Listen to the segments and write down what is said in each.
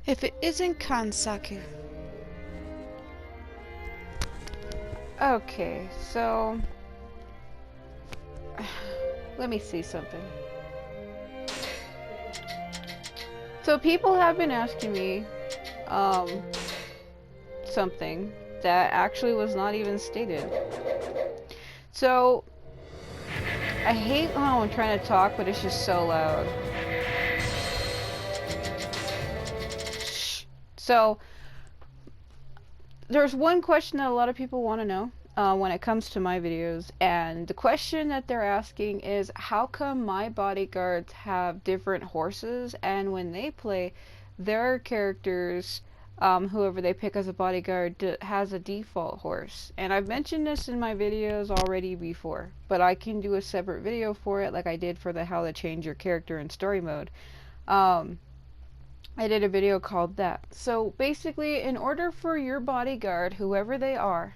If it isn't Kansaku. Okay, so let me see something. So people have been asking me something that actually was not even stated. So I hate how I'm trying to talk, but it's just so loud. Shh. So there's one question that a lot of people want to know when it comes to my videos, and the question that they're asking is, how come my bodyguards have different horses, and when they play, their characters, whoever they pick as a bodyguard, has a default horse? And I've mentioned this in my videos already before, but I can do a separate video for it, like I did for the how to change your character in story mode. I did a video called that. So basically, in order for your bodyguard, whoever they are,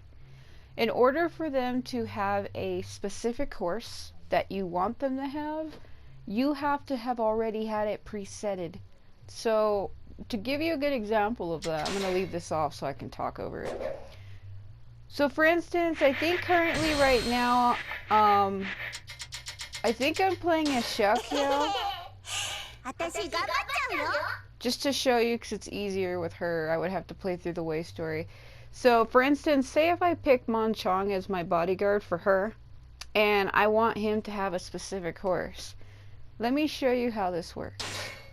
in order for them to have a specific horse that you want them to have, you have to have already had it presetted. So to give you a good example of that, I'm going to leave this off so I can talk over it. So for instance, I think currently right now, I think I'm playing as Xiaoqiao. Just to show you, because it's easier with her, I would have to play through the Wei story. So, for instance, say if I pick Mon Chong as my bodyguard for her, and I want him to have a specific horse. Let me show you how this works.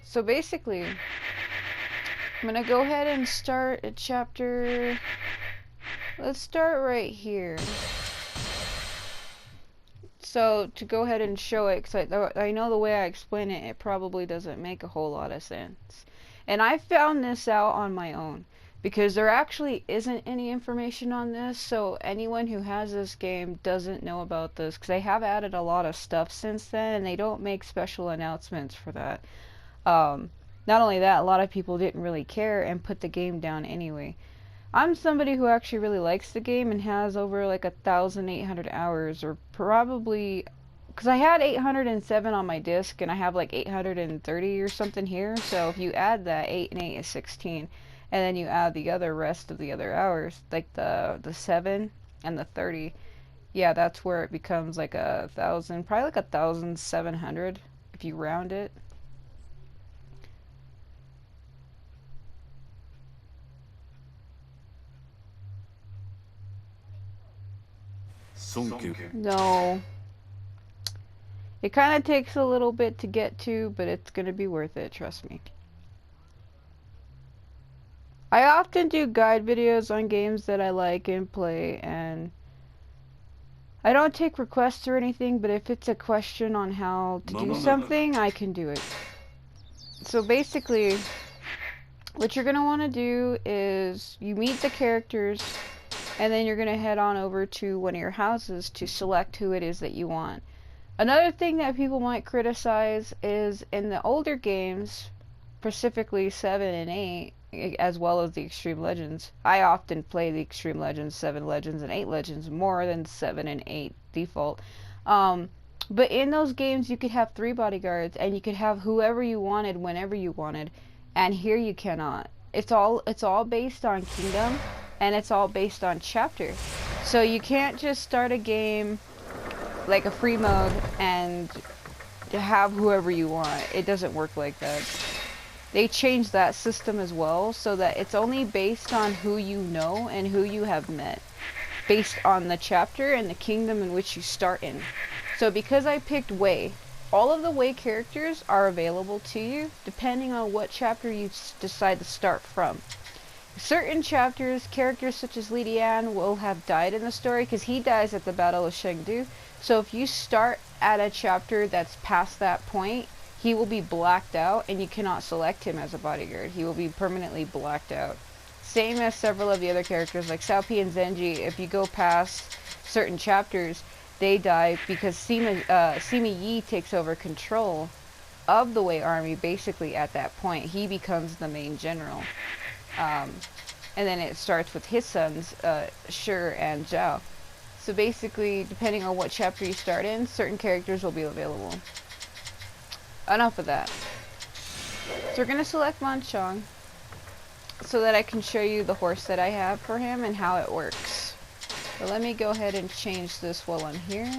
So basically, I'm going to go ahead and start a chapter. Let's start right here. So, to go ahead and show it, because I know the way I explain it, it probably doesn't make a whole lot of sense. And I found this out on my own, because there actually isn't any information on this, so anyone who has this game doesn't know about this, because they have added a lot of stuff since then, and they don't make special announcements for that. Not only that, a lot of people didn't really care and put the game down anyway. I'm somebody who actually really likes the game and has over like 1,800 hours, or probably, because I had 807 on my disc and I have like 830 or something here, so if you add that, 8 and 8 is 16, and then you add the other rest of the other hours, like the 7 and the 30, yeah, that's where it becomes like 1,000, probably like 1,700 if you round it. No. It kind of takes a little bit to get to, but it's going to be worth it, trust me. I often do guide videos on games that I like and play, and I don't take requests or anything, but if it's a question on how to do something, I can do it. So basically, what you're going to want to do is you meet the characters, and then you're going to head on over to one of your houses to select who it is that you want. Another thing that people might criticize is in the older games, specifically 7 and 8, as well as the Extreme Legends. I often play the Extreme Legends, 7 Legends, and 8 Legends more than 7 and 8 default. But in those games, you could have 3 bodyguards, and you could have whoever you wanted, whenever you wanted. And here you cannot. It's all based on kingdom, and it's all based on chapter. So you can't just start a game like a free mode and have whoever you want. It doesn't work like that. They changed that system as well, so that it's only based on who you know and who you have met, based on the chapter and the kingdom in which you start in. So because I picked Wei, all of the Wei characters are available to you depending on what chapter you decide to start from. Certain chapters, characters such as Li Dian will have died in the story, because he dies at the Battle of Chengdu. So if you start at a chapter that's past that point, he will be blacked out and you cannot select him as a bodyguard. He will be permanently blacked out. Same as several of the other characters like Xiaopi and Zenji. If you go past certain chapters, they die because Sima Yi takes over control of the Wei army basically at that point. He becomes the main general. And then it starts with his sons, Shi and Zhao. So basically, depending on what chapter you start in, certain characters will be available. Enough of that. So we're going to select Mon Chong. so that I can show you the horse that I have for him and how it works. So let me go ahead and change this while I'm here.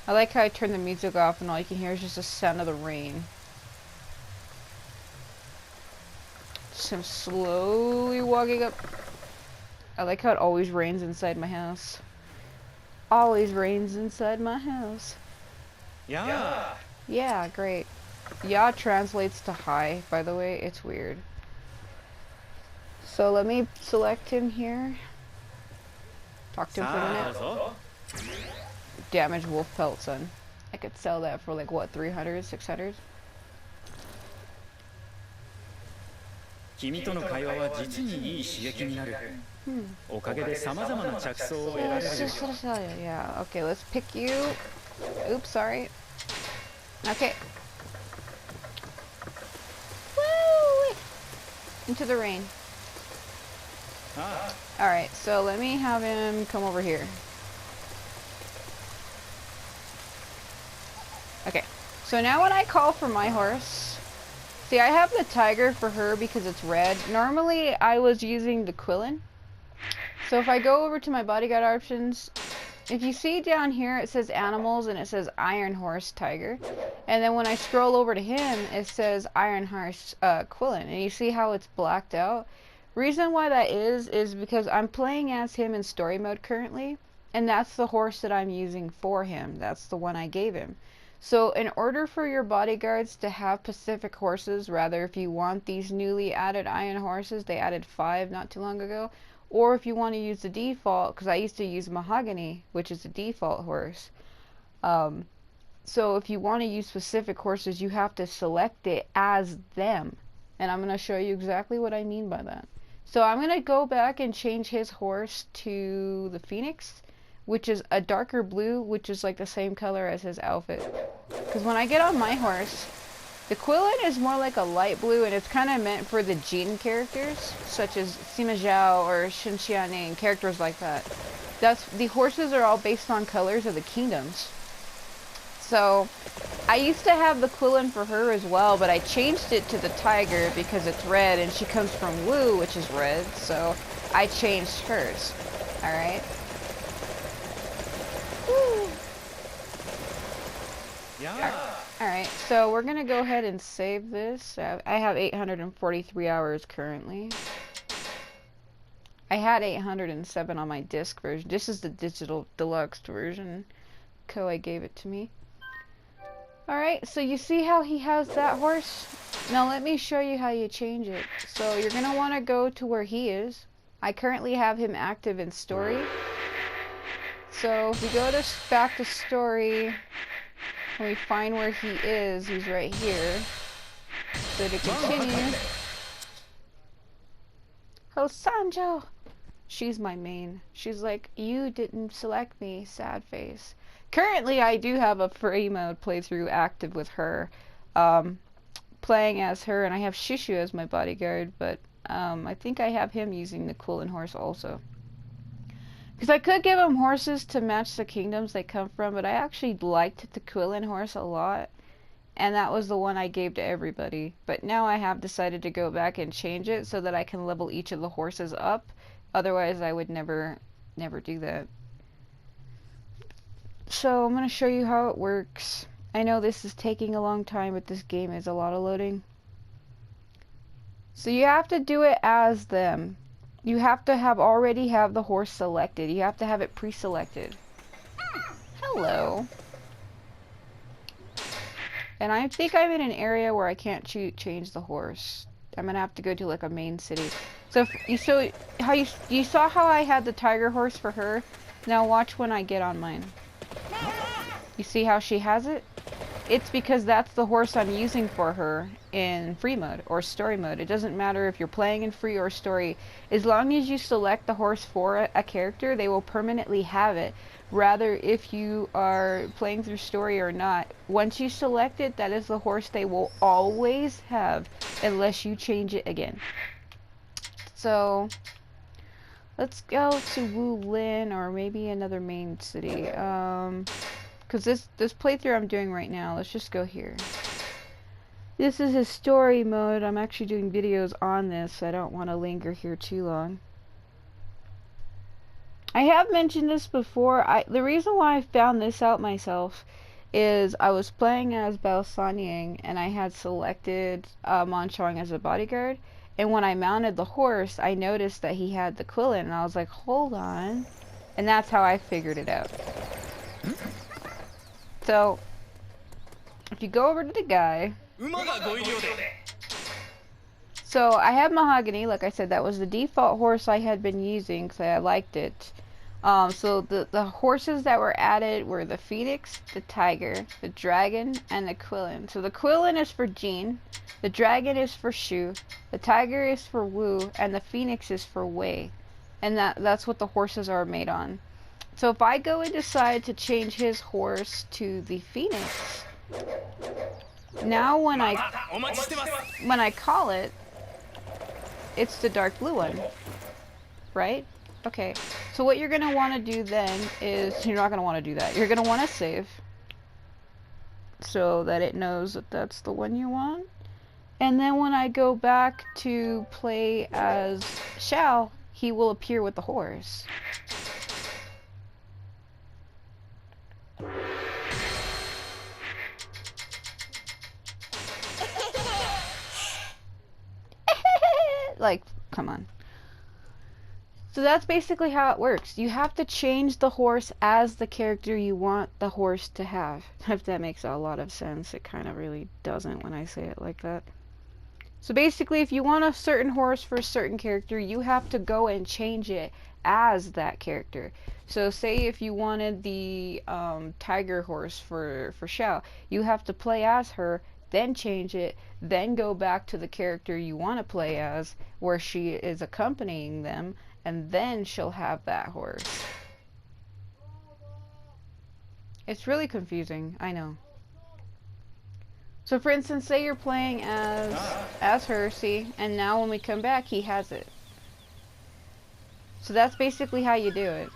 I like how I turn the music off and all you can hear is just the sound of the rain. Just him slowly walking up. I like how it always rains inside my house. Always rains inside my house. Yeah. Yeah, great. Yeah translates to hi, by the way. It's weird. So let me select him here. Talk to him for a minute. Damaged wolf pelt, son. I could sell that for like what, 300, 600? 君との会話は実にいい刺激になる。おかげで様々な着想を得られる。Yeah, okay, let's pick you. Oops, sorry. Okay. Woo! Into the rain. Alright, so let me have him come over here. Okay, so now when I call for my horse, see, I have the tiger for her because it's red. Normally, I was using the Quillin. So if I go over to my bodyguard options, if you see down here, it says animals and it says iron horse tiger. And then when I scroll over to him, it says iron horse Quillin. And you see how it's blacked out? Reason why that is because I'm playing as him in story mode currently. And that's the horse that I'm using for him. That's the one I gave him. So in order for your bodyguards to have Pacific horses, rather if you want these newly added iron horses, they added 5 not too long ago, or if you want to use the default, because I used to use mahogany, which is the default horse. So if you want to use specific horses, you have to select it as them. And I'm going to show you exactly what I mean by that. So I'm going to go back and change his horse to the Phoenix, which is a darker blue, which is like the same color as his outfit. Because when I get on my horse, the Quillin is more like a light blue, and it's kind of meant for the Jin characters, such as Sima Zhao or Shin Xianing, and characters like that. The horses are all based on colors of the kingdoms. So, I used to have the Quillin for her as well, but I changed it to the tiger because it's red, and she comes from Wu, which is red, so I changed hers. Alright? Yeah. Alright, so we're gonna go ahead and save this. I have 843 hours currently. I had 807 on my disc version. This is the digital deluxe version. Koei gave it to me. Alright, so you see how he has that horse? Now let me show you how you change it. So you're gonna want to go to where he is. I currently have him active in story. So if we go to back to story, and we find where he is, he's right here. So to continue, oh Sanjo! She's my main. She's like, you didn't select me, sad face. Currently I do have a free mode playthrough active with her, playing as her, and I have Shishu as my bodyguard, but I think I have him using the Quillin horse also. Because I could give him horses to match the kingdoms they come from, but I actually liked the Quillin horse a lot. And that was the one I gave to everybody. But now I have decided to go back and change it so that I can level each of the horses up. Otherwise I would never do that. So I'm going to show you how it works. I know this is taking a long time, but this game is a lot of loading. So you have to do it as them. You have to already have the horse selected. You have to have it pre-selected. Hello. And I think I'm in an area where I can't change the horse. I'm gonna have to go to like a main city. So you saw how I had the tiger horse for her. Now watch when I get on mine. You see how she has it? It's because that's the horse I'm using for her in free mode or story mode. It doesn't matter if you're playing in free or story. As long as you select the horse for a character, they will permanently have it. Rather, if you are playing through story or not, once you select it, that is the horse they will always have unless you change it again. So, let's go to Wulin or maybe another main city. Because this playthrough I'm doing right now, let's just go here. This is his story mode. I'm actually doing videos on this, so I don't want to linger here too long. I have mentioned this before. The reason why I found this out myself is I was playing as Bao Sanyang and I had selected Monchong as a bodyguard, and when I mounted the horse I noticed that he had the Quillen and I was like, hold on, and that's how I figured it out. So if you go over to the guy, so I have Mahogany, like I said, that was the default horse I had been using because I liked it. So the horses that were added were the Phoenix, the Tiger, the Dragon, and the Quillen. So the Quillen is for Jean, the Dragon is for Shu, the Tiger is for Wu, and the Phoenix is for Wei. And that's what the horses are made on. So if I go and decide to change his horse to the Phoenix, now when I call it, it's the dark blue one, right? Okay, so what you're going to want to do then is, you're not going to want to do that. You're going to want to save so that it knows that that's the one you want. And then when I go back to play as Xiao, he will appear with the horse. Like, come on. So that's basically how it works. You have to change the horse as the character you want the horse to have. If that makes a lot of sense. It kind of really doesn't when I say it like that. So basically, if you want a certain horse for a certain character, you have to go and change it as that character. So say if you wanted the tiger horse for Xiao, you have to play as her, then change it, then go back to the character you want to play as, where she is accompanying them, and then she'll have that horse. It's really confusing, I know. So for instance, say you're playing as her, see, and now when we come back, he has it. So that's basically how you do it.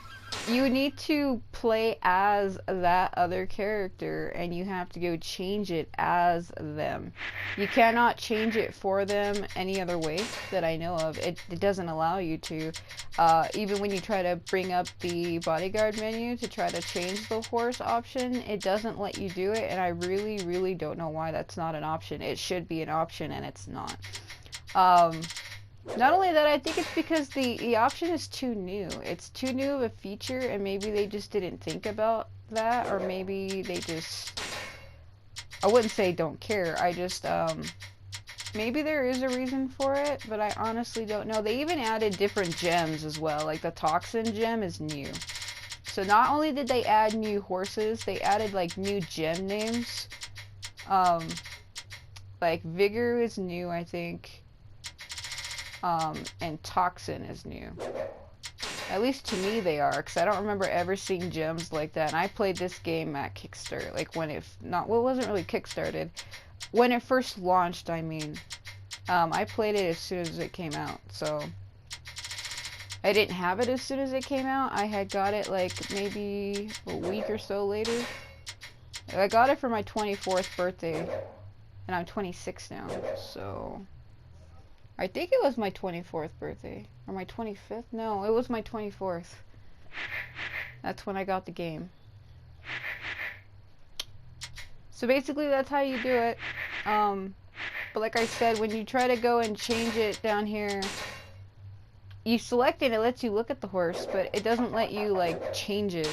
You need to play as that other character, and you have to go change it as them. You cannot change it for them any other way that I know of. It doesn't allow you to. Even when you try to bring up the bodyguard menu to try to change the horse option, it doesn't let you do it, and I really, really don't know why that's not an option. It should be an option, and it's not. Not only that, I think it's because the option is too new. It's too new of a feature, and maybe they just didn't think about that, or maybe they just, I wouldn't say don't care, I just, maybe there is a reason for it, but I honestly don't know. They even added different gems as well, like the Toxin gem is new. So not only did they add new horses, they added like new gem names. Like Vigor is new, I think. And Toxin is new. At least to me they are, because I don't remember ever seeing gems like that. And I played this game at Kickstarter, like when it, well, it wasn't really kickstarted. When it first launched, I mean. I played it as soon as it came out, so. I didn't have it as soon as it came out. I had got it like maybe a week or so later. I got it for my 24th birthday, and I'm 26 now, so. I think it was my 24th birthday. Or my 25th? No, it was my 24th. That's when I got the game. So basically that's how you do it. But like I said, when you try to go and change it down here, you select it, it lets you look at the horse, but it doesn't let you like change it.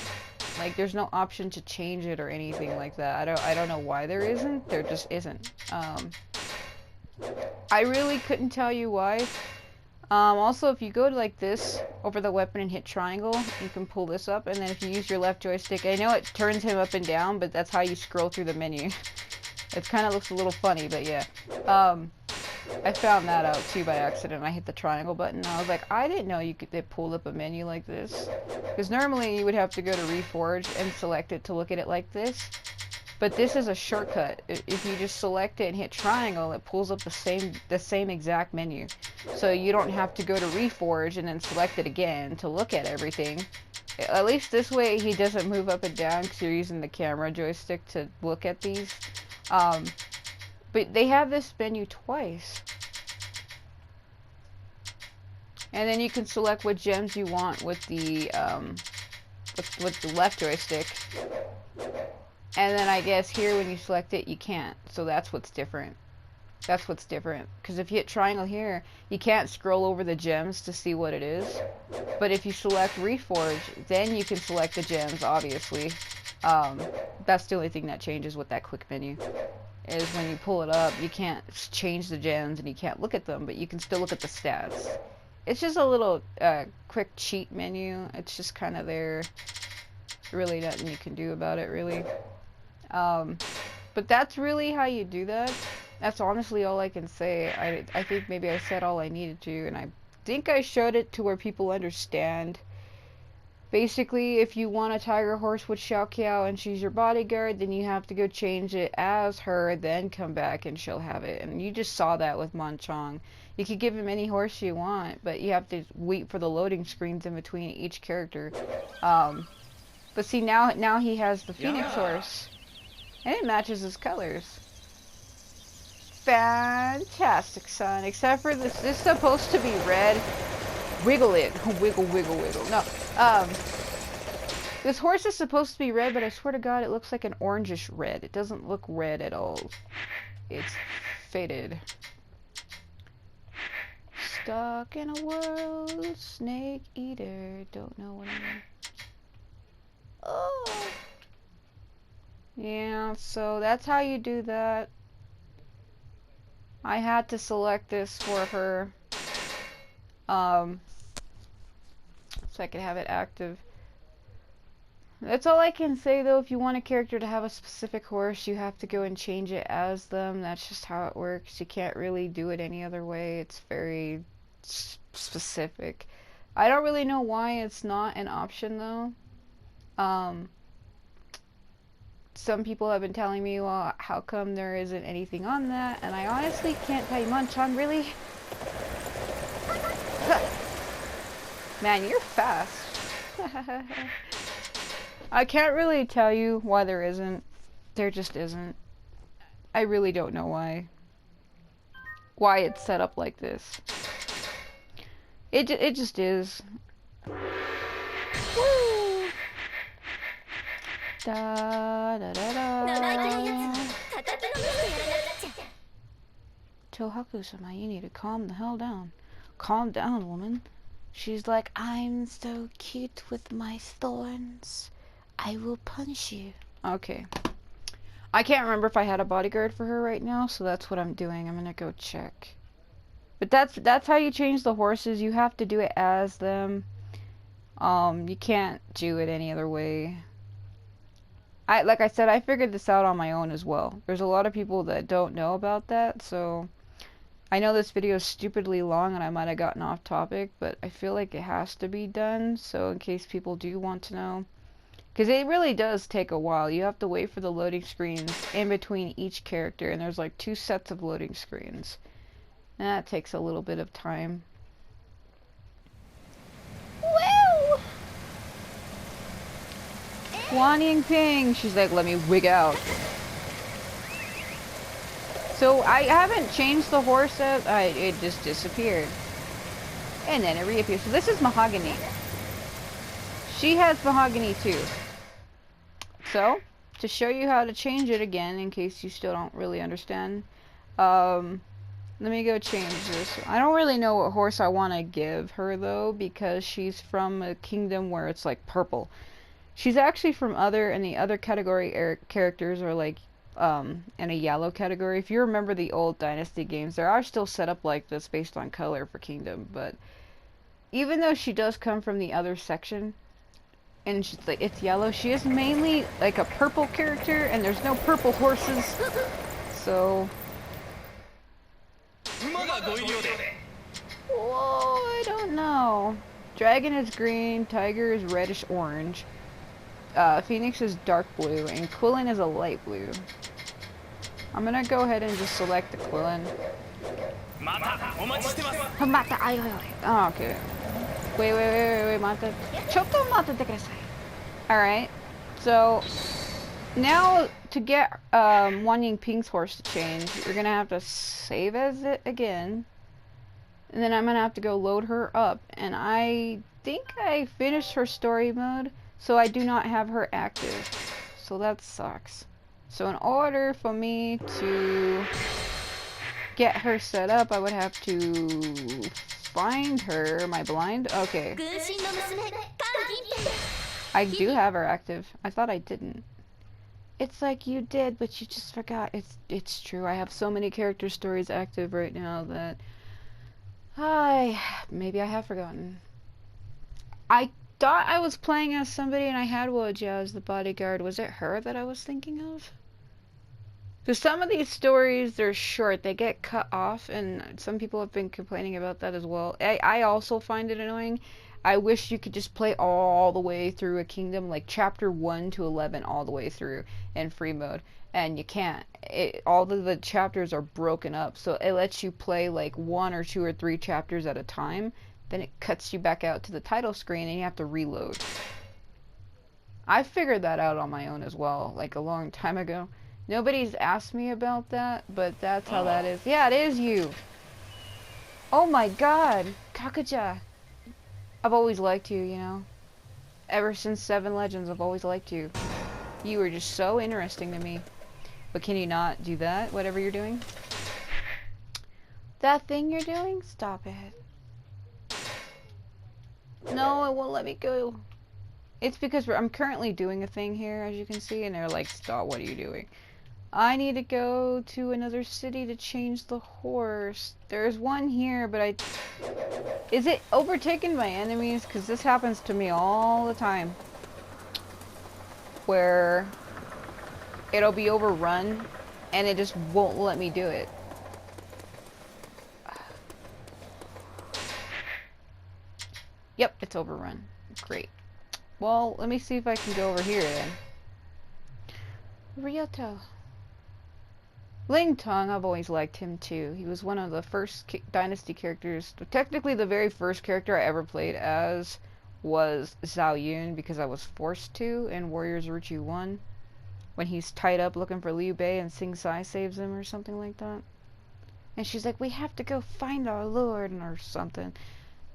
Like there's no option to change it or anything like that. I don't know why there isn't. There just isn't. I really couldn't tell you why. Also, if you go to like this over the weapon and hit triangle, you can pull this up, and then if you use your left joystick, I know it turns him up and down, but that's how you scroll through the menu. It kind of looks a little funny, but yeah. I found that out too by accident. I hit the triangle button, and I was like, I didn't know you could, it pulled up a menu like this. Because normally you would have to go to Reforge and select it to look at it like this. But this is a shortcut. If you just select it and hit triangle, it pulls up the same exact menu. So you don't have to go to Reforge and then select it again to look at everything. At least this way he doesn't move up and down because you're using the camera joystick to look at these. But they have this menu twice. And then you can select what gems you want with the with the left joystick. And then I guess here when you select it, you can't. So that's what's different. That's what's different. Because if you hit triangle here, you can't scroll over the gems to see what it is. But if you select Reforge, then you can select the gems, obviously. That's the only thing that changes with that quick menu. Is when you pull it up, you can't change the gems and you can't look at them, but you can still look at the stats. It's just a little quick cheat menu. It's just kind of there. Really nothing you can do about it, really. But that's really how you do that. That's honestly all I can say. I think maybe I said all I needed to, and I think I showed it to where people understand. Basically, if you want a tiger horse with Xiao Qiao and she's your bodyguard, then you have to go change it as her, then come back and she'll have it. And you just saw that with Manchong. You could give him any horse you want, but you have to wait for the loading screens in between each character. But see, now he has the Phoenix horse, and it matches his colors. Fantastic, son. Except for this is supposed to be red. Wiggle it. Wiggle, wiggle, wiggle. No. This horse is supposed to be red, but I swear to God, it looks like an orangish red. It doesn't look red at all. It's faded. Stuck in a world, snake eater. Don't know what I mean. Oh. Yeah, so that's how you do that. I had to select this for her. So I could have it active. That's all I can say though. If you want a character to have a specific horse, you have to go and change it as them. That's just how it works. You can't really do it any other way. It's very specific. I don't really know why it's not an option though. Some people have been telling me, well, how come there isn't anything on that? And I honestly can't tell you. Manchong, really? Man, you're fast. I can't really tell you why there isn't. There just isn't. I really don't know why. Why it's set up like this. It just is. Woo! Da da da da. Tohaku-sama, you need to calm the hell down. Calm down, woman. She's like, I'm so cute with my thorns. I will punish you. Okay. I can't remember if I had a bodyguard for her right now, so that's what I'm doing. I'm gonna go check. But that's how you change the horses. You have to do it as them. You can't do it any other way. Like I said, I figured this out on my own as well. There's a lot of people that don't know about that, so I know this video is stupidly long and I might have gotten off topic, but I feel like it has to be done, so in case people do want to know. Because it really does take a while. You have to wait for the loading screens in between each character, and there's like 2 sets of loading screens. And that takes a little bit of time. Woo! Wan Yingping! She's like, let me wig out. So I haven't changed the horse yet. It just disappeared. And then it reappears. So this is Mahogany. She has Mahogany too. So, to show you how to change it again, in case you still don't really understand, let me go change this. I don't really know what horse I want to give her though, because she's from a kingdom where it's like purple. She's actually from and the other category characters are like in a yellow category. If you remember the old Dynasty games, there are still set up like this based on color for kingdom, but even though she does come from the other section, and she's like, it's yellow, she is mainly like a purple character, and there's no purple horses, so... Whoa, I don't know. Dragon is green, Tiger is reddish orange, Phoenix is dark blue, and Quillen is a light blue. I'm gonna go ahead and just select the Quillen. Oh, okay. Wait, Alright, so now to get Wan Ying Ping's horse to change, you're gonna have to save as it again. And then I'm gonna have to go load her up. And I think I finished her story mode, so I do not have her active. So that sucks. So in order for me to get her set up, I would have to find her. Am I blind? Okay. I do have her active. I thought I didn't. It's like you did, but you just forgot. It's true. I have so many character stories active right now that maybe I have forgotten. I thought I was playing as somebody and I had Woja as the bodyguard. Was it her that I was thinking of? So some of these stories, they're short. They get cut off, and some people have been complaining about that as well. I also find it annoying. I wish you could just play all the way through a kingdom, like chapter 1 to 11 all the way through in free mode. And you can't. All of the chapters are broken up, so it lets you play like 1 or 2 or 3 chapters at a time. Then it cuts you back out to the title screen and you have to reload. I figured that out on my own as well, like a long time ago. Nobody's asked me about that, but that's how that is. Yeah, it is you. Oh my god. Kakuja. I've always liked you, you know. Ever since 7 Legends, I've always liked you. You were just so interesting to me. But can you not do that, whatever you're doing? That thing you're doing? Stop it. No, it won't let me go. It's because I'm currently doing a thing here, as you can see, and they're like, stop, what are you doing? I need to go to another city to change the horse. There's one here, but is it overtaken by enemies? Because this happens to me all the time. Where it'll be overrun, and it just won't let me do it. Yep, it's overrun. Great. Well, let me see if I can go over here then. Ryoto. Ling Tong, I've always liked him too. He was one of the first Dynasty characters. Technically, the very first character I ever played as was Zhao Yun, because I was forced to in Warriors Orochi 1. When he's tied up looking for Liu Bei and Sing Sai saves him or something like that. And she's like, we have to go find our lord or something.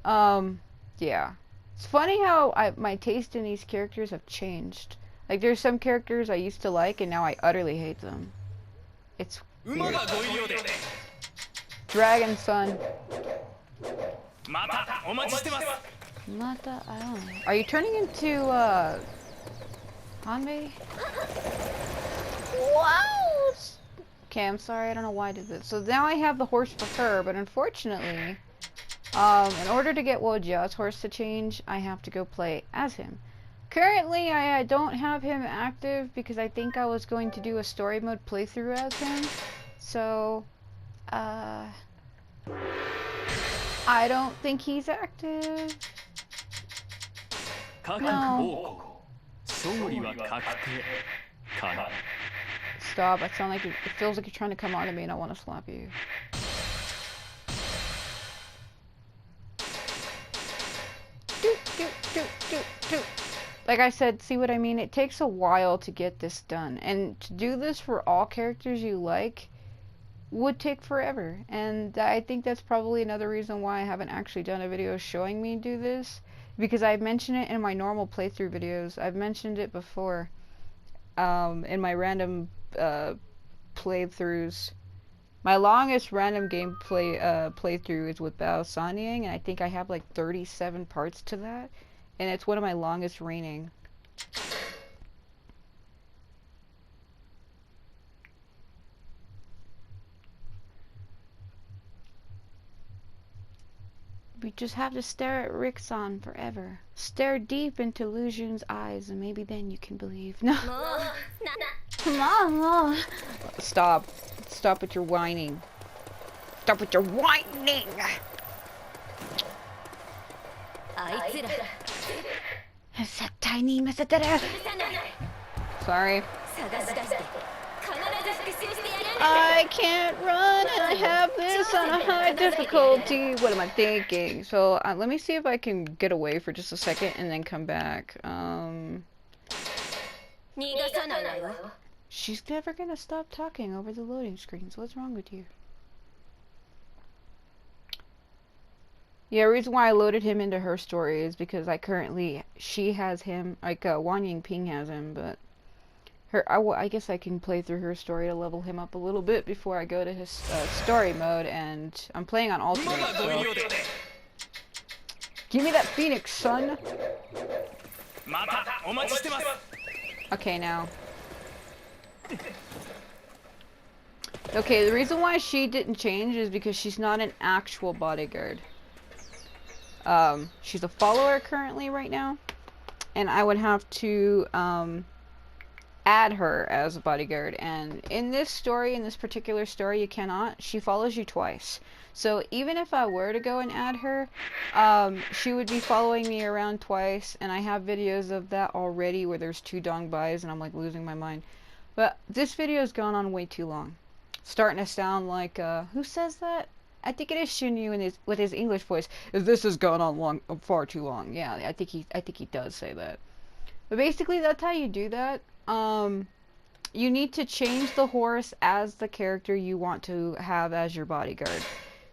Yeah. It's funny how my taste in these characters have changed. Like, there's some characters I used to like, and now I utterly hate them. It's weird. Dragon Son. Mata, I don't know. Are you turning into, Hanbei? Wow! Okay, I'm sorry, I don't know why I did this. So now I have the horse for her, but unfortunately, in order to get Wojia's horse to change, I have to go play as him. Currently, I don't have him active because I think I was going to do a story mode playthrough as him. So, I don't think he's active. No. Stop, I sound like it feels like you're trying to come on to me and I want to slap you. Like I said, see what I mean? It takes a while to get this done. And to do this for all characters you like would take forever. And I think that's probably another reason why I haven't actually done a video showing me do this. Because I mentioned it in my normal playthrough videos. I've mentioned it before in my random playthroughs. My longest random gameplay playthrough is with Bao Sanyang, and I think I have like 37 parts to that. And it's one of my longest reigning. We just have to stare at Rixon forever. Stare deep into Lu Jun's eyes, and maybe then you can believe. No. Mom. Stop. Stop with your whining. Stop with your whining! Sorry. I can't run and I have this on a high difficulty. What am I thinking? So let me see if I can get away for just a second and then come back. She's never gonna stop talking over the loading screens. What's wrong with you? Yeah, the reason why I loaded him into her story is because she has him, like, Wan Yingping has him, but I guess I can play through her story to level him up a little bit before I go to his story mode, and I'm playing on alternate, so... Give me that phoenix, son! Okay, now. Okay, the reason why she didn't change is because she's not an actual bodyguard. She's a follower currently right now, and I would have to, add her as a bodyguard, and in this particular story, you cannot. She follows you twice. So even if I were to go and add her, she would be following me around twice, and I have videos of that already where there's 2 dongbais and I'm like losing my mind. But this video's gone on way too long. Starting to sound like, who says that? I think it is Shinyu with his English voice. This has gone on far too long. Yeah, I think he does say that. But basically, that's how you do that. You need to change the horse as the character you want to have as your bodyguard.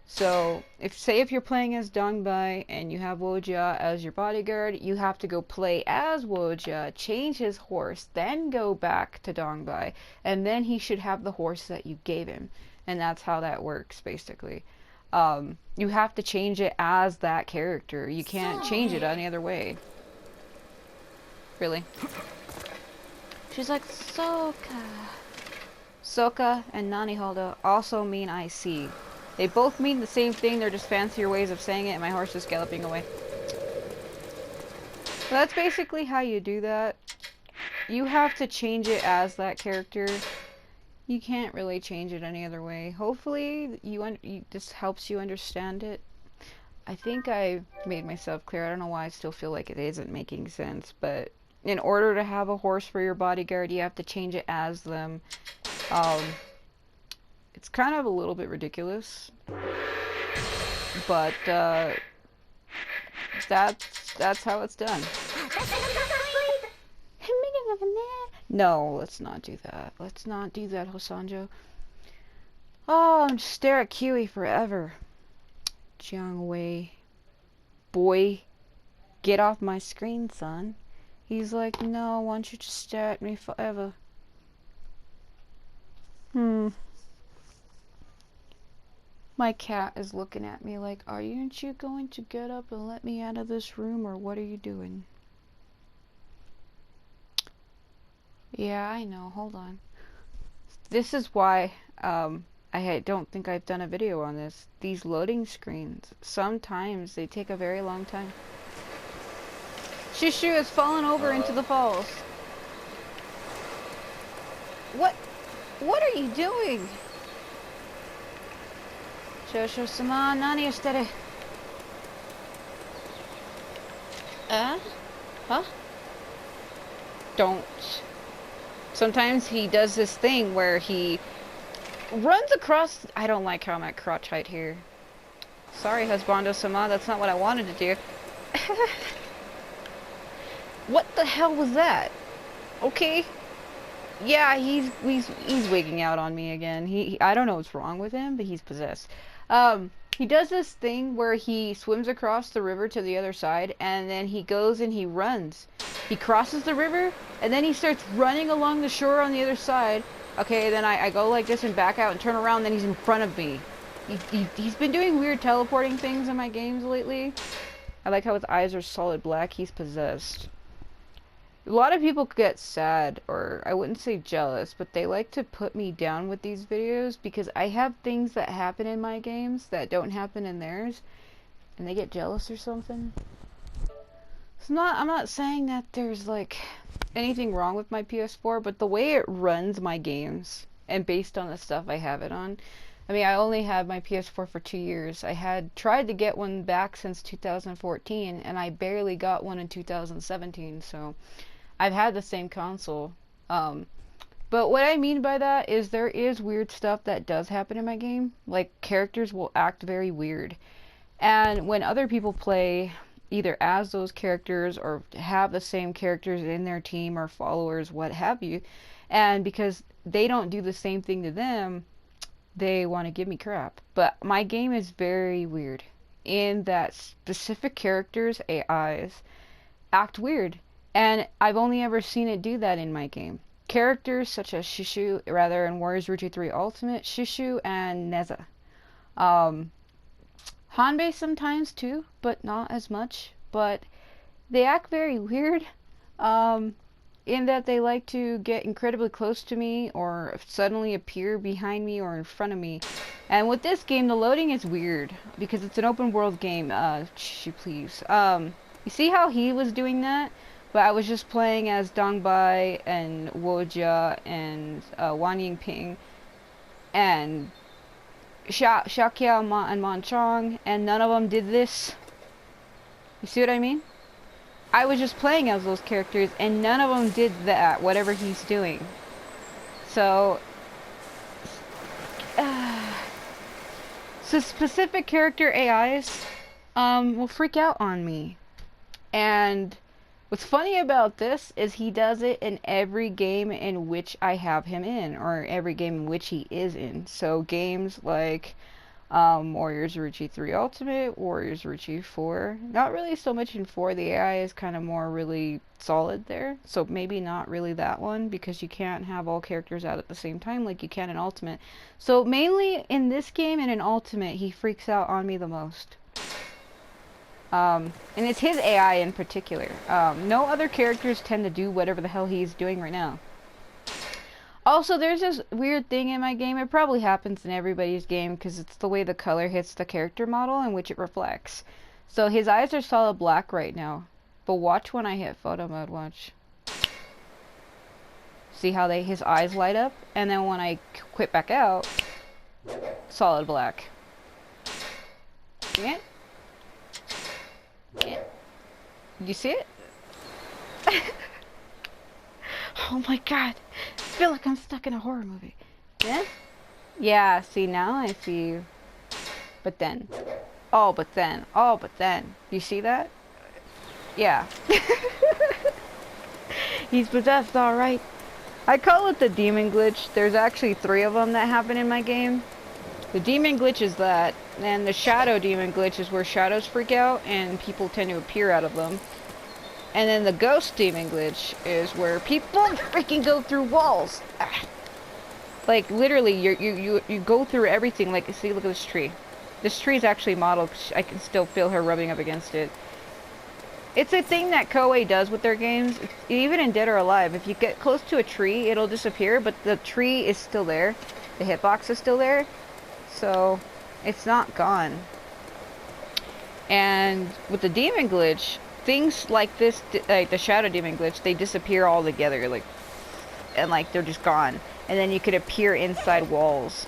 So, if you're playing as Dongbei and you have Wojia as your bodyguard, you have to go play as Wojia, change his horse, then go back to Dongbei, and then he should have the horse that you gave him. And that's how that works, basically. You have to change it as that character. You can't change it any other way. Really? She's like, Soka. Soka and Naniholda also mean I see. They both mean the same thing, they're just fancier ways of saying it, and my horse is galloping away. So that's basically how you do that. You have to change it as that character. You can't really change it any other way. Hopefully, this helps you understand it. I think I made myself clear. I don't know why I still feel like it isn't making sense, but in order to have a horse for your bodyguard, you have to change it as them. It's kind of a little bit ridiculous, but that's how it's done. No, let's not do that. Let's not do that, Hosanjo. Oh, I'm just stare at Kiwi forever. Jiang Wei. Boy, get off my screen, son. He's like, no, why don't you just stare at me forever? My cat is looking at me like, aren't you going to get up and let me out of this room, or what are you doing? Yeah, I know, hold on. This is why, I don't think I've done a video on this. These loading screens, sometimes they take a very long time. Shushu has fallen over into the falls. What are you doing? Shosho-sama, nani shite? Huh? Don't. Sometimes he does this thing where he runs across... I don't like how I'm at crotch height here. Sorry, husbando-sama, that's not what I wanted to do. What the hell was that? Okay. Yeah, he's wigging out on me again. I don't know what's wrong with him, but he's possessed. He does this thing where he swims across the river to the other side, and then he goes and he runs. He crosses the river, and then he starts running along the shore on the other side. Okay, then I go like this and back out and turn around, and then he's in front of me. He's been doing weird teleporting things in my games lately. I like how his eyes are solid black. He's possessed. A lot of people get sad, or I wouldn't say jealous, but they like to put me down with these videos because I have things that happen in my games that don't happen in theirs, and they get jealous or something. I'm not saying that there's like anything wrong with my PS4, but the way it runs my games, and based on the stuff I have it on, I mean, I only had my PS4 for 2 years. I had tried to get one back since 2014, and I barely got one in 2017, so I've had the same console. But what I mean by that is there is weird stuff that does happen in my game. Like, characters will act very weird. And when other people play either as those characters or have the same characters in their team or followers, what have you, And because they don't do the same thing to them, they want to give me crap. But my game is very weird in that specific characters' AIs act weird. And I've only ever seen it do that in my game. Characters such as Shishu, rather in Warriors Ridge 3 Ultimate, Shishu and Neza. Um, Hanbei sometimes too, but not as much. But they act very weird. In that they like to get incredibly close to me or suddenly appear behind me or in front of me. And with this game, the loading is weird because it's an open world game. Please. You see how he was doing that? But I was just playing as Dongbai and Wojia and Wan Yingping and Xiaoqiao and Manchong, and none of them did this. You see what I mean? I was just playing as those characters, and none of them did that, whatever he's doing. So, so specific character AIs will freak out on me. And what's funny about this is he does it in every game in which I have him in, or every game in which he is in. So games like Warriors Ridge 3 Ultimate, Warriors Ridge 4. Not really so much in 4. The AI is kind of more really solid there. So maybe not really that one because you can't have all characters out at the same time like you can in Ultimate. So mainly in this game and in Ultimate, he freaks out on me the most. And it's his AI in particular. No other characters tend to do whatever the hell he's doing right now. Also, there's this weird thing in my game. It probably happens in everybody's game because it's the way the color hits the character model in which it reflects. So his eyes are solid black right now. But watch when I hit photo mode, watch. See how his eyes light up? And then when I quit back out, solid black. Yeah? Yeah. You see it? Oh my god. I feel like I'm stuck in a horror movie. Yeah? Yeah, see, now I see you. But then. Oh, but then. Oh, but then. You see that? Yeah. He's possessed, alright. I call it the demon glitch. There's actually 3 of them that happen in my game. The demon glitch is that, and the shadow demon glitch is where shadows freak out and people tend to appear out of them. And then the ghost demon glitch is where people freaking go through walls. Ah. Like literally, you go through everything. Like, see, look at this tree. This tree is actually modeled. I can still feel her rubbing up against it. It's a thing that Koei does with their games. Even in Dead or Alive, if you get close to a tree, it'll disappear, but the tree is still there. The hitbox is still there. So, it's not gone. And with the demon glitch, things like this, like the shadow demon glitch, they disappear all together, like, and like they're just gone. And then you could appear inside walls.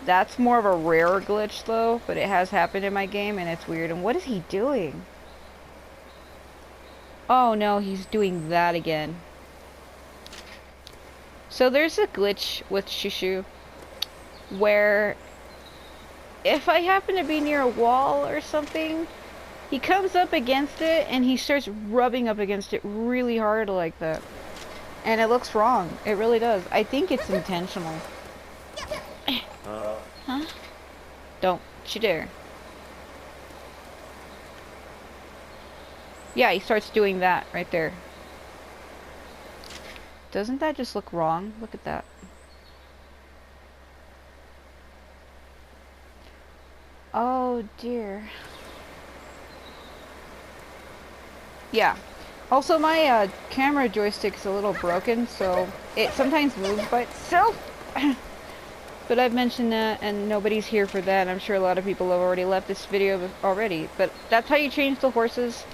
That's more of a rare glitch though, but it has happened in my game and it's weird. And what is he doing? Oh no, he's doing that again. So there's a glitch with Shishu where if I happen to be near a wall or something, he comes up against it and he starts rubbing up against it really hard like that. And it looks wrong. It really does. I think it's intentional. Huh? Don't you dare. Yeah, he starts doing that right there. Doesn't that just look wrong? Look at that. Oh dear. Yeah. Also, my camera joystick is a little broken, so it sometimes moves by itself. But I've mentioned that, and nobody's here for that. I'm sure a lot of people have already left this video already. But that's how you change the horses.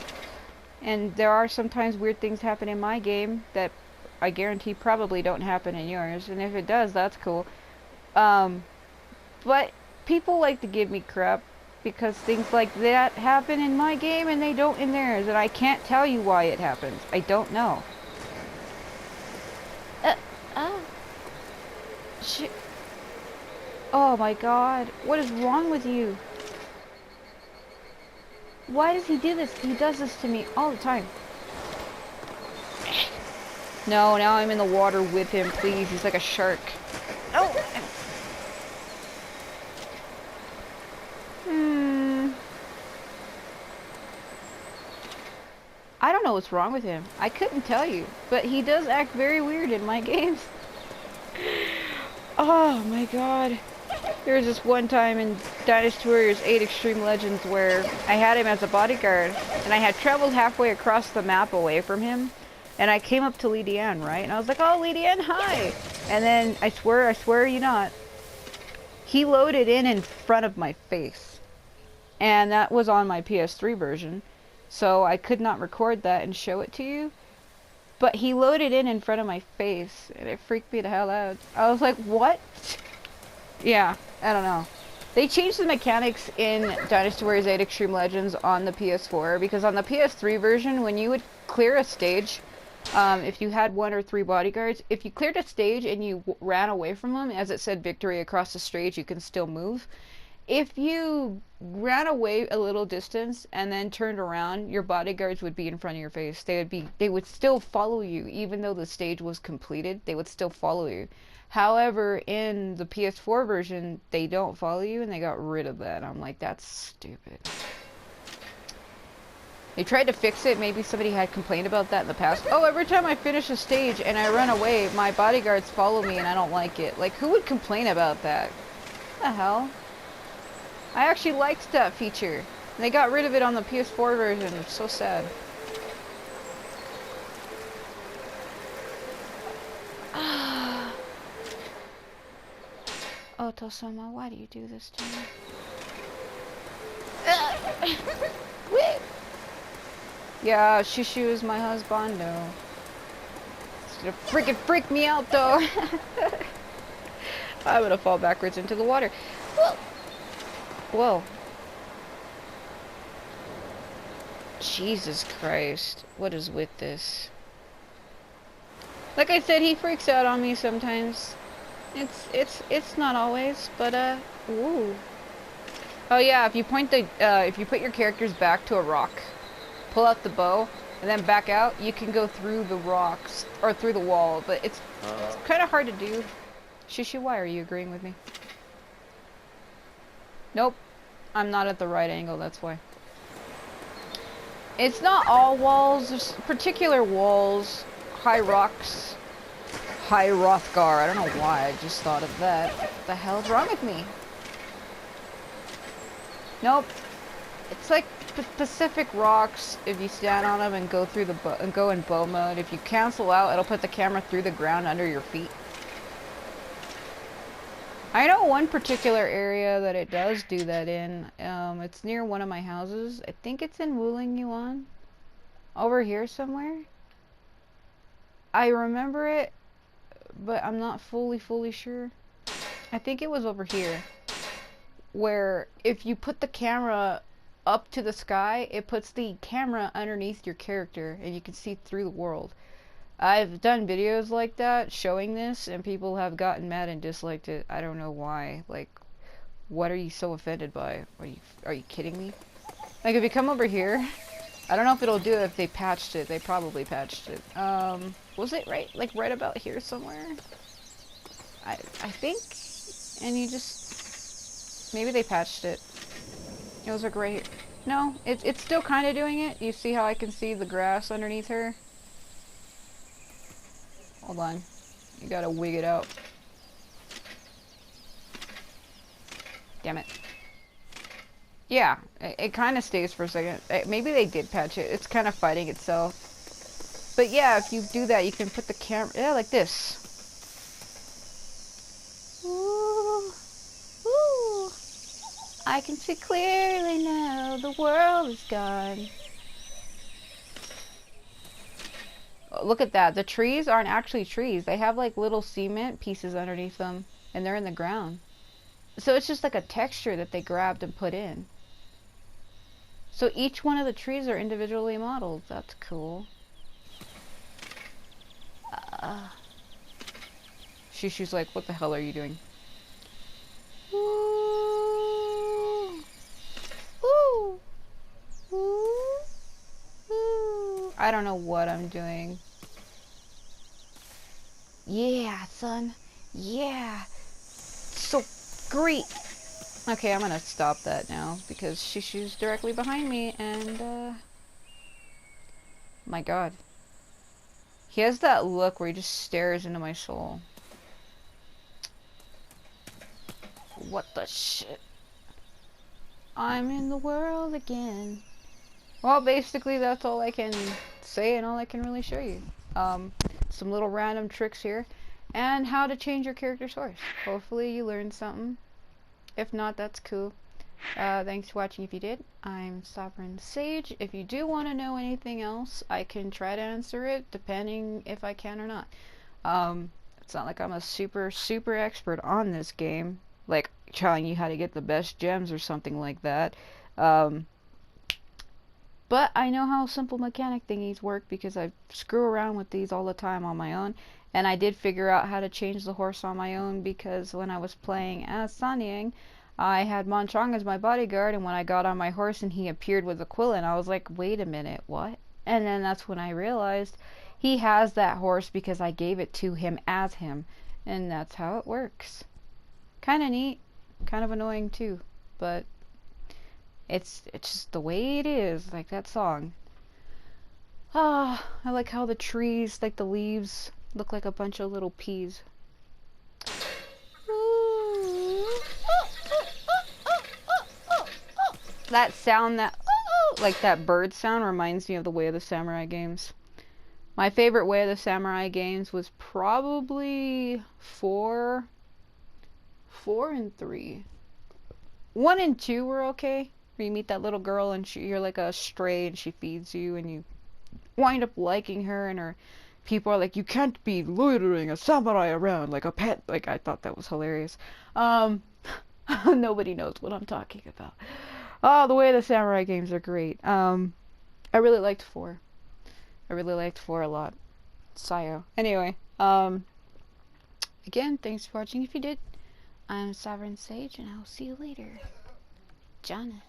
And there are sometimes weird things happen in my game that I guarantee probably don't happen in yours. And if it does, that's cool. But people like to give me crap because things like that happen in my game and they don't in theirs. And I can't tell you why it happens. I don't know. Shit. Oh my god. What is wrong with you? Why does he do this? He does this to me all the time. No, now I'm in the water with him, please. He's like a shark. Oh! I don't know what's wrong with him. I couldn't tell you. But he does act very weird in my games. Oh my god. There was this one time in Dynasty Warriors 8 Extreme Legends where I had him as a bodyguard, and I had traveled halfway across the map away from him, and I came up to Lidian, right? And I was like, oh, Lidian, hi! And then, I swear you not, he loaded in front of my face. And that was on my PS3 version, so I could not record that and show it to you. But he loaded in front of my face, and it freaked me the hell out. I was like, what? Yeah, I don't know. They changed the mechanics in Dynasty Warriors 8 Extreme Legends on the PS4, because on the PS3 version, when you would clear a stage, if you had 1 or 3 bodyguards, if you cleared a stage and you ran away from them, as it said victory across the stage, you can still move. If you ran away a little distance and then turned around, your bodyguards would be in front of your face. They would still follow you, even though the stage was completed. They would still follow you. However, in the PS4 version, they don't follow you, and they got rid of that. I'm like, that's stupid. They tried to fix it. Maybe somebody had complained about that in the past. Oh, every time I finish a stage and I run away, my bodyguards follow me and I don't like it. Like, who would complain about that? What the hell? I actually liked that feature. And they got rid of it on the PS4 version. It's so sad. Oto-sama, why do you do this to me? Yeah, Shushu is my husband, no. It's gonna freaking freak me out, though. I'm gonna fall backwards into the water. Whoa. Jesus Christ. What is with this? Like I said, he freaks out on me sometimes. It's not always, but ooh. Oh yeah, if you put your characters back to a rock, pull out the bow, and then back out, you can go through the rocks or through the wall, but it's kind of hard to do. Shishi, why are you agreeing with me? Nope. I'm not at the right angle, that's why. It's not all walls, there's particular walls, high rocks, high Rothgar. I don't know why, I just thought of that. What the hell's wrong with me? Nope. It's like Pacific rocks. If you stand on them and go through the go in bow mode, if you cancel out, it'll put the camera through the ground under your feet. I know one particular area that it does do that in. It's near one of my houses. I think it's in Wuling Yuan. Over here somewhere. I remember it, but I'm not fully sure. I think it was over here. Where if you put the camera up to the sky, it puts the camera underneath your character and you can see through the world. I've done videos like that showing this, and people have gotten mad and disliked it. I don't know why. Like, what are you so offended by? Are you kidding me? Like, if you come over here, I don't know if it'll do it if they patched it. They probably patched it. Was it right about here somewhere? I think. And you just, maybe they patched it. It was like right here. No, it's still kind of doing it. You see how I can see the grass underneath her? Hold on. You gotta wig it out. Damn it. Yeah, it kind of stays for a second. Maybe they did patch it. It's kind of fighting itself. But yeah, if you do that, you can put the camera... Yeah, like this. Ooh. Ooh. I can see clearly now. The world is gone. Look at that. The trees aren't actually trees. They have like little cement pieces underneath them, and they're in the ground. So it's just like a texture that they grabbed and put in. So each one of the trees are individually modeled. That's cool. Shushu's like, what the hell are you doing? Ooh. Ooh. Ooh. Ooh. I don't know what I'm doing. Yeah, son. Yeah. So great. Okay, I'm gonna stop that now because she's directly behind me and, my god. He has that look where he just stares into my soul. What the shit? I'm in the world again. Well, basically that's all I can say and all I can really show you. Some little random tricks here. And how to change your character's horse. Hopefully you learned something. If not, that's cool. Thanks for watching if you did. I'm Sovereign Sage. If you do want to know anything else, I can try to answer it, depending if I can or not. It's not like I'm a super expert on this game, like telling you how to get the best gems or something like that. But I know how simple mechanic thingies work because I screw around with these all the time on my own. And I did figure out how to change the horse on my own because when I was playing as Sanyang, I had Monchong as my bodyguard, and when I got on my horse and he appeared with a Quillin, I was like, wait a minute, what? And then that's when I realized he has that horse because I gave it to him as him. And that's how it works. Kinda neat, kind of annoying too, but it's just the way it is, like that song. Ah, I like how the trees, like the leaves, look like a bunch of little peas. That sound, that like that bird sound, reminds me of the Way of the Samurai games. My favorite Way of the Samurai games was probably 4 and 3. 1 and 2 were okay. Where you meet that little girl and you're like a stray and she feeds you and you wind up liking her, and her people are like, you can't be loitering a samurai around like a pet. Like, I thought that was hilarious. Nobody knows what I'm talking about. Oh, the Way the Samurai games are great. I really liked 4. I really liked 4 a lot. Sayo. Anyway, again, thanks for watching if you did. I'm Sovereign Sage, and I'll see you later. Jana.